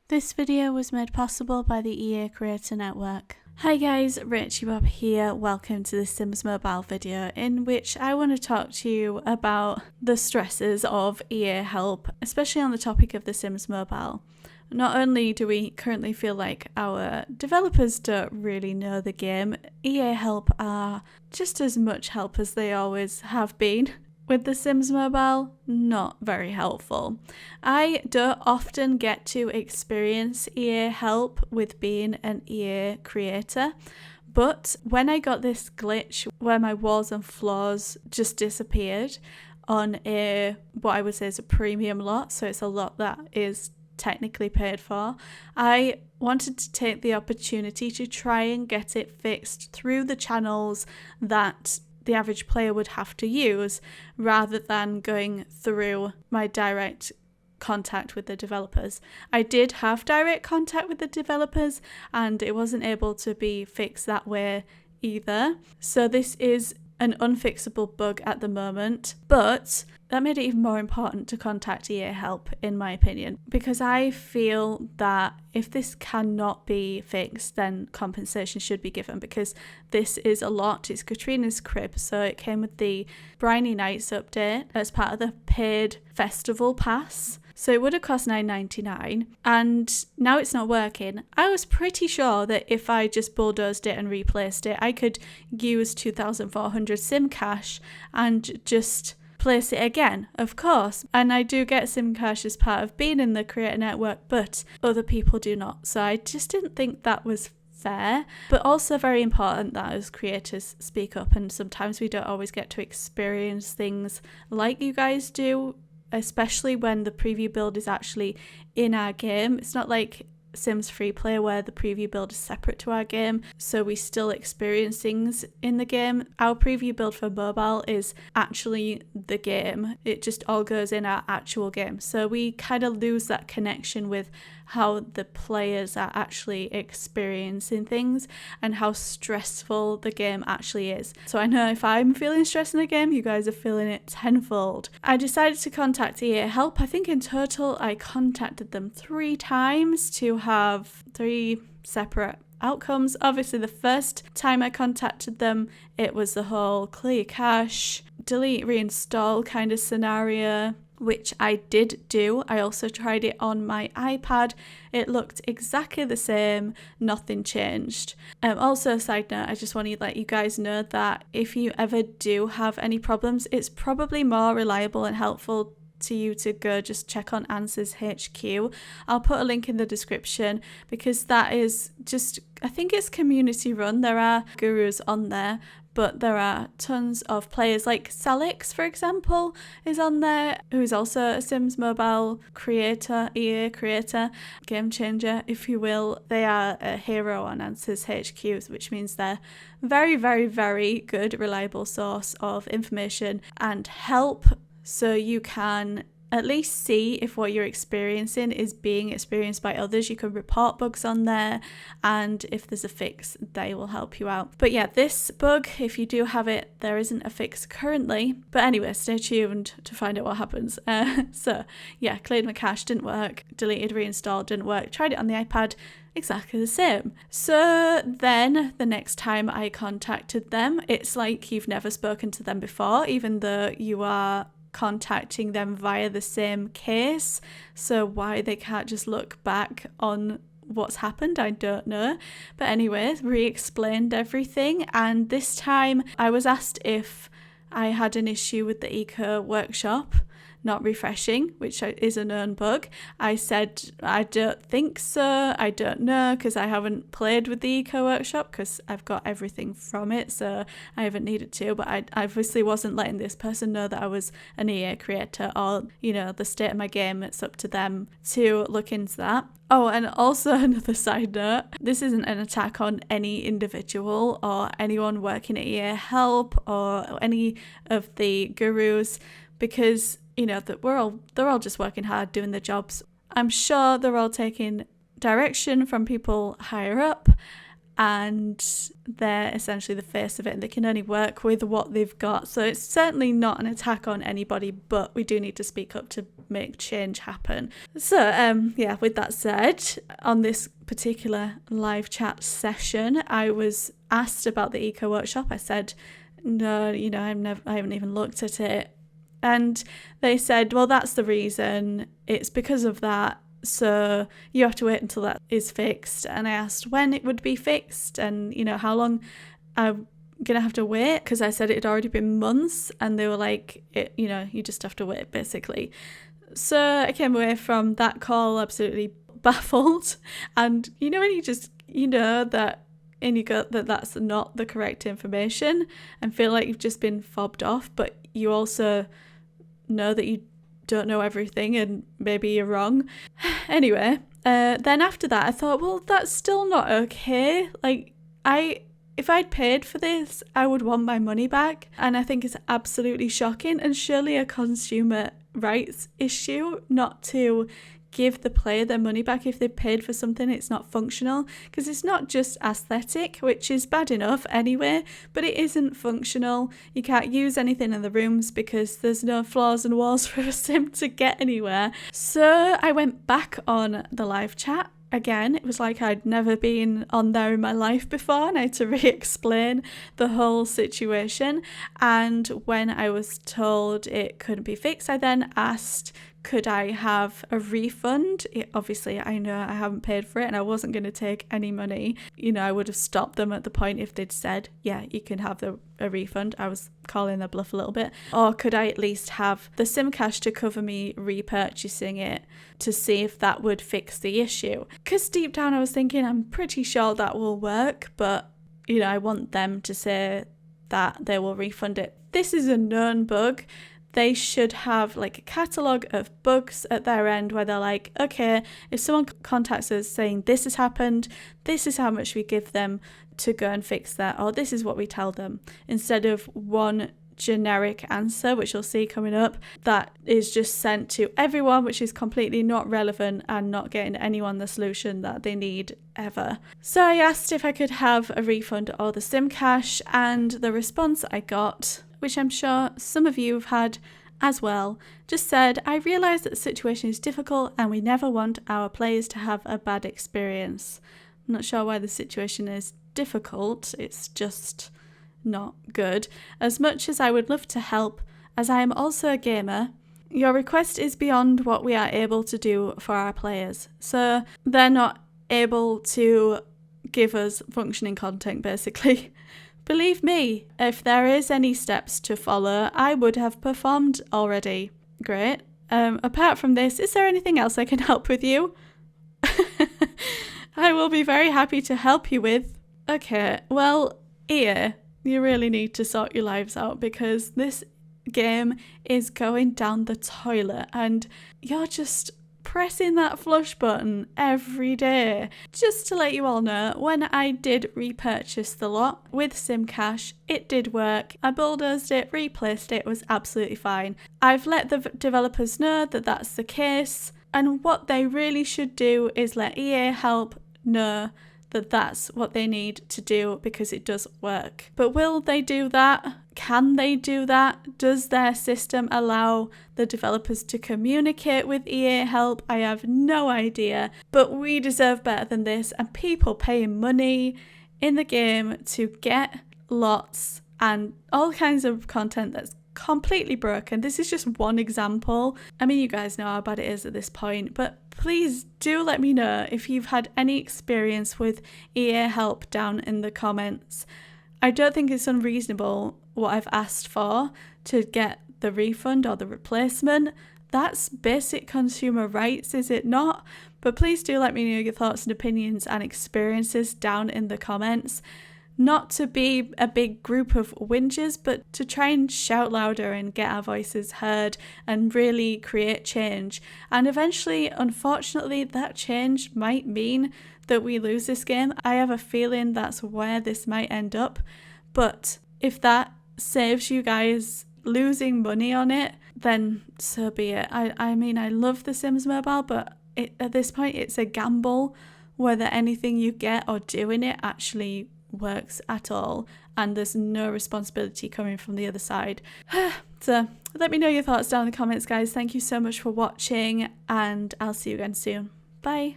This video was made possible by the EA Creator Network. Hi guys, rachybop here. Welcome to the Sims Mobile video in which I want to talk to you about the stresses of EA help, especially on the topic of the Sims Mobile. Not only do we currently feel like our developers don't really know the game, EA help are just as much help as they always have been. With the Sims Mobile, not very helpful. I don't often get to experience EA help with being an EA creator, but when I got this glitch where my walls and floors just disappeared on what I would say is a premium lot, so it's a lot that is technically paid for, I wanted to take the opportunity to try and get it fixed through the channels that the average player would have to use rather than going through my direct contact with the developers. I did have direct contact with the developers and it wasn't able to be fixed that way either. So this is an unfixable bug at the moment, but that made it even more important to contact EA help, in my opinion, because I feel that if this cannot be fixed, then compensation should be given, because this is a lot. It's Katrina's crib, so it came with the Briny Nights update as part of the paid festival pass. So it would have cost $9.99 and now it's not working. I was pretty sure that if I just bulldozed it and replaced it, I could use 2,400 Sim Cash and just place it again, of course. And I do get Sim Cash as part of being in the Creator Network, but other people do not. So I just didn't think that was fair, but also very important that as creators speak up, and sometimes we don't always get to experience things like you guys do, especially when the preview build is actually in our game. It's not like Sims Freeplay where the preview build is separate to our game, so we still experience things in the game. Our preview build for mobile is actually the game. It just all goes in our actual game, so we kind of lose that connection with how the players are actually experiencing things and how stressful the game actually is. So I know if I'm feeling stress in the game, you guys are feeling it tenfold. I decided to contact EA help. I think in total I contacted them 3 times to have 3 separate outcomes. Obviously the first time I contacted them, it was the whole clear cache, delete, reinstall kind of scenario, which I did do. I also tried it on my iPad. It looked exactly the same, nothing changed. Also, a side note, I just want to let you guys know that if you ever do have any problems, it's probably more reliable and helpful to you to go just check on Answers HQ. I'll put a link in the description because that is just, I think it's community run. There are gurus on there, but there are tons of players, like Salix, for example, is on there, who is also a Sims Mobile creator, EA creator, game changer, if you will. They are a hero on Answers HQ, which means they're very, very, very good, reliable source of information and help, so you can at least see if what you're experiencing is being experienced by others. You can report bugs on there, and if there's a fix, they will help you out. But yeah, this bug, if you do have it, there isn't a fix currently. But anyway, stay tuned to find out what happens. So yeah, cleared my cache, didn't work. Deleted, reinstalled, didn't work. Tried it on the iPad, exactly the same. So then the next time I contacted them, it's like you've never spoken to them before, even though you are contacting them via the same case. So why they can't just look back on what's happened, I don't know. But anyways, re-explained everything, and this time I was asked if I had an issue with the eco workshop not refreshing, which is a known bug. I said I don't think so, I don't know, because I haven't played with the eco workshop because I've got everything from it, so I haven't needed to. But I obviously wasn't letting this person know that I was an EA creator, or you know, the state of my game. It's up to them to look into that. Oh, and also another side note, this isn't an attack on any individual or anyone working at EA help or any of the gurus, because you know that they're all just working hard doing their jobs. I'm sure they're all taking direction from people higher up, and they're essentially the face of it and they can only work with what they've got. So it's certainly not an attack on anybody, but we do need to speak up to make change happen. So yeah, with that said, on this particular live chat session, I was asked about the eco workshop. I said, no, you know, I haven't even looked at it. And they said, well, that's the reason. It's because of that. So you have to wait until that is fixed. And I asked when it would be fixed and, you know, how long I'm going to have to wait, because I said it had already been months, and they were like, you know, you just have to wait, basically. So I came away from that call absolutely baffled. And, you know, when you know that in your gut that that's not the correct information and feel like you've just been fobbed off, but you also know that you don't know everything and maybe you're wrong. Anyway, then after that I thought, well, that's still not okay. Like, if I'd paid for this, I would want my money back. And I think it's absolutely shocking and surely a consumer rights issue not to give the player their money back if they've paid for something it's not functional, because it's not just aesthetic, which is bad enough anyway, but it isn't functional. You can't use anything in the rooms because there's no floors and walls for a sim to get anywhere. So I went back on the live chat. Again, it was like I'd never been on there in my life before, and I had to re-explain the whole situation. And when I was told it couldn't be fixed, I then asked, could I have a refund? Obviously, I know I haven't paid for it and I wasn't going to take any money. You know, I would have stopped them at the point if they'd said, yeah, you can have a refund. I was calling their bluff a little bit. Or could I at least have the sim cash to cover me repurchasing it to see if that would fix the issue? Because deep down I was thinking, I'm pretty sure that will work, but, you know, I want them to say that they will refund it. This is a known bug. They should have like a catalogue of bugs at their end where they're like, okay, if someone contacts us saying this has happened, this is how much we give them to go and fix that, or this is what we tell them, instead of one generic answer, which you'll see coming up, that is just sent to everyone, which is completely not relevant and not getting anyone the solution that they need ever. So I asked if I could have a refund or the sim cash, and the response I got, which I'm sure some of you have had as well, just said, I realise that the situation is difficult and we never want our players to have a bad experience. I'm not sure why the situation is difficult, it's just not good. As much as I would love to help, as I am also a gamer, your request is beyond what we are able to do for our players. So they're not able to give us functioning content, basically. Believe me, if there is any steps to follow, I would have performed already. Great. Apart from this, is there anything else I can help with you? I will be very happy to help you with. Okay, well, EA, you really need to sort your lives out, because this game is going down the toilet and you're just pressing that flush button every day. Just to let you all know, when I did repurchase the lot with Sim Cash, it did work. I bulldozed it, replaced it, was absolutely fine. I've let the developers know that that's the case, and what they really should do is let EA Help know that that's what they need to do, because it does work. But will they do that? Can they do that? Does their system allow the developers to communicate with EA Help? I have no idea, but we deserve better than this, and people paying money in the game to get lots and all kinds of content that's completely broken. This is just one example. I mean, you guys know how bad it is at this point, but please do let me know if you've had any experience with EA Help down in the comments. I don't think it's unreasonable what I've asked for to get the refund or the replacement. That's basic consumer rights, is it not? But please do let me know your thoughts and opinions and experiences down in the comments. Not to be a big group of whingers, but to try and shout louder and get our voices heard and really create change. And eventually, unfortunately, that change might mean that we lose this game. I have a feeling that's where this might end up. But if that saves you guys losing money on it, then so be it. I mean, I love The Sims Mobile, but at this point, it's a gamble whether anything you get or do in it actually works at all, and there's no responsibility coming from the other side. So let me know your thoughts down in the comments, guys. Thank you so much for watching, and I'll see you again soon. Bye.